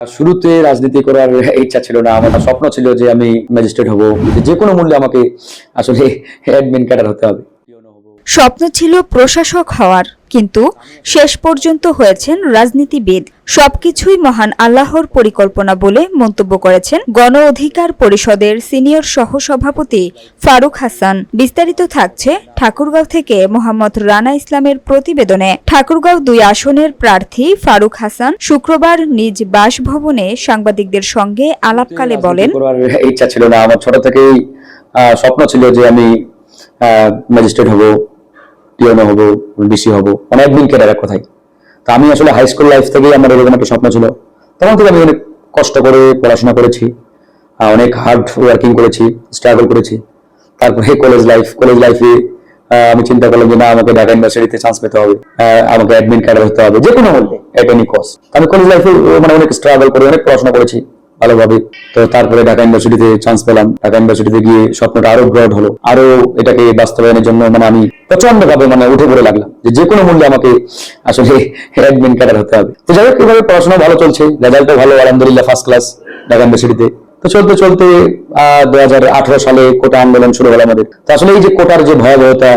শুরুতে রাজনীতি করার ইচ্ছা ছিল না। আমার স্বপ্ন ছিল যে আমি ম্যাজিস্ট্রেট হব, যে কোনো মূল্যে আমাকে আসলে অ্যাডমিন ক্যাডার হতে হবে। স্বপ্ন ছিল প্রশাসক হওয়ার, কিন্তু শেষ পর্যন্ত হয়েছেন রাজনীতিবিদ। সবকিছুই মহান আল্লাহর পরিকল্পনা বলে মন্তব্য করেছেন গণ অধিকার পরিষদের সিনিয়র সহসভাপতি ফারুক হাসান। বিস্তারিত থাকছে ঠাকুরগাঁও থেকে মোহাম্মদ রানা ইসলামের প্রতিবেদনে। ঠাকুরগাঁও 2 আসনের প্রার্থী ফারুক হাসান শুক্রবার নিজ বাসভবনে সাংবাদিকদের সঙ্গে আলাপকালে বলেন, করার ইচ্ছা ছিল না। আমার ছোট থেকেই স্বপ্ন ছিল যে আমি ম্যাজিস্ট্রেট হব, টিওনো হব, ডিসি হব, মানে অ্যাডমিন ক্যাডার এক কথায়। তো আমি আসলে হাই স্কুল লাইফ থেকেই আমার এরকম একটা স্বপ্ন ছিল। তখন থেকে আমি অনেক কষ্ট করে পড়াশোনা করেছি, অনেক হার্ড ওয়ার্কিং করেছি, স্ট্রাগল করেছি। তারপরে কলেজ লাইফে আমি চিন্তা করলাম যে না, আমাকে ঢাকা ইউনিভার্সিটিতে চান্স পেতে হবে, আমাকে অ্যাডমিন ক্যাডার হতে হবে, যে কোনো মূল্যে, এট এনি কস্ট। আমি কলেজ লাইফে মানে অনেক স্ট্রাগল করে অনেক পড়াশোনা করেছি ভালোভাবে। তো তারপরে ঢাকা ইউনিভার্সিটিতে চান্স পেলাম। ঢাকা ইউনিভার্সিটিতে গিয়ে স্বপ্নটা আরো ব্রড হলো, আরো এটাকে বাস্তবায়নের জন্য মানে আমি প্রচন্ড ভাবে মানে উঠে পড়ে লাগলাম যে কোনো মূল্যে আমাকে আসলে অ্যাডমিন ক্যাডার হতে হবে। তো যাই হোক, এভাবে পড়াশোনা ভালো চলছে, রেজাল্টও ভালো, আলহামদুলিল্লাহ ফার্স্ট ক্লাস ঢাকা ইউনিভার্সিটিতে। তো চলতে চলতে 2018 সালে কোটা আন্দোলন শুরু হলো আমাদের। তো আসলে এই যে কোটার যে ভয়াবহতা,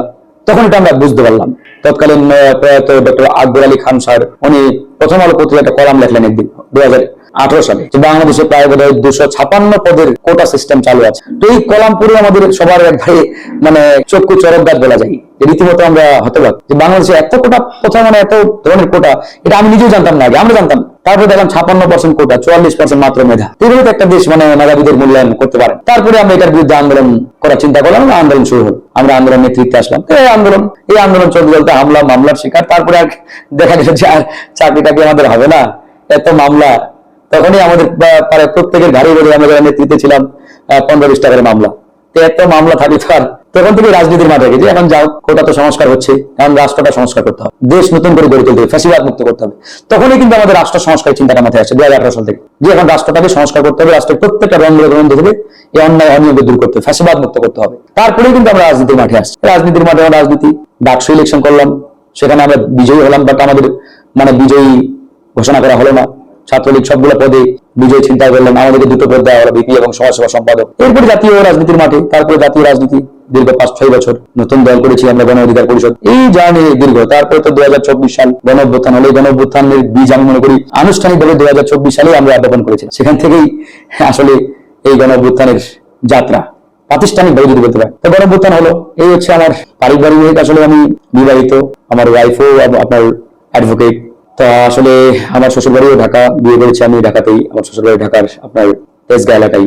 তখন এটা আমরা বুঝতে পারলাম। তৎকালীন প্রয়াত ডক্টর আকবর আলী খান স্যার, উনি প্রথম আলো পত্রিকায় একটা কলাম লেখলেন একদিন 2018 সালে, যে বাংলাদেশে প্রায় বোধ হয় 256 পদের কোটা সিস্টেম চালু আছে। তো এই কলাম পড়ে আমাদের সবার একবারে মানে চক্ষু চরকগাছ বলা যায়, রীতিমতো আমরা হতবাক যে বাংলাদেশে এত কোটা, প্রথম মানে এত ধরনের কোটা, এটা আমি নিজেও জানতাম না, আমরা জানতাম। তারপরে দেখলাম 56% কোটা, 44% মাত্র মেধা। এইভাবে একটা দেশ মানে মেধাবীদের মূল্যায়ন করতে পারে। তারপরে আমরা এটার বিরুদ্ধে আন্দোলন করার চিন্তা করলাম, আন্দোলন শুরু হলো। আমরা আন্দোলন নেতৃত্বে আসলাম। এই আন্দোলন চলতে চলতে হামলা মামলার শিকার। তারপরে আর দেখা গেছে যে আর চাকরিটাকে আমাদের হবে না, এত মামলা। তখনই আমাদের প্রত্যেকের ঘাড়ে বেড়ে আমরা যারা নেতৃত্বে ছিলাম 15-20 টাকার মামলা। তো এত মামলা থাকি তার তখন থেকে রাজনীতির মাঠে গেছে। এখন যাও, কোটা তো সংস্কার হচ্ছে, এখন রাষ্ট্রটা সংস্কার করতে হবে, দেশ নতুন করে গড়ে তুলতে হবে, ফ্যাসিবাদ মুক্ত করতে হবে। তখনই কিন্তু আমাদের রাষ্ট্র সংস্কার চিন্তাটা মাথায় আসছে 2018 সাল থেকে, যে এখন রাষ্ট্রটাকে সংস্কার করতে হবে, রাষ্ট্রের প্রত্যেকটা রন্ধ থেকে এই অন্যায় অনিয়মকে দূর করতে হবে, ফ্যাসিবাদ মুক্ত করতে হবে। তারপরেই কিন্তু আমরা রাজনীতির মাঠে আসছি। রাজনীতির মাঠে রাজনীতি, ডাকসু ইলেকশন করলাম, সেখানে আমরা বিজয়ী হলাম, বাট আমাদের মানে বিজয়ী ঘোষণা করা হলো না। ছাত্রলীগ সবগুলো পদে বিজয় চিন্তা করলেন, আমাদেরকে 2টো পদ দেওয়া হলো, ভিপি এবং সমাজসেবা সম্পাদক। এরপরে জাতীয় রাজনীতির মাঠে, তারপরে জাতীয় রাজনীতি দীর্ঘ 5-6 বছর, নতুন দল করেছি আমরা গণ অধিকার পরিষদ। এই জার্নি দীর্ঘ। তারপরে তো 2024 সাল গণ অভ্যুত্থান হলো। গণ অভ্যুত্থানের বীজ আমি মনে করি আনুষ্ঠানিকভাবে 2024 সালে আমরা আবেদন করেছিলাম। সেখান থেকেই আসলে এই গণ অভ্যুত্থানের যাত্রা প্রাতিষ্ঠানিক ভাবে যদি বলতে পারি। তো গণ অভ্যুত্থান হলো, এই হচ্ছে আমার পারিবারিক। আসলে আমি বিবাহিত, আমার ওয়াইফও আপনার অ্যাডভোকেট। তা আসলে আমার শ্বশুরবাড়িও ঢাকা, বিয়ে করেছি আমি ঢাকাতেই। আমার শ্বশুরবাড়ি ঢাকার আপনার তেজগাঁ এলাকায়।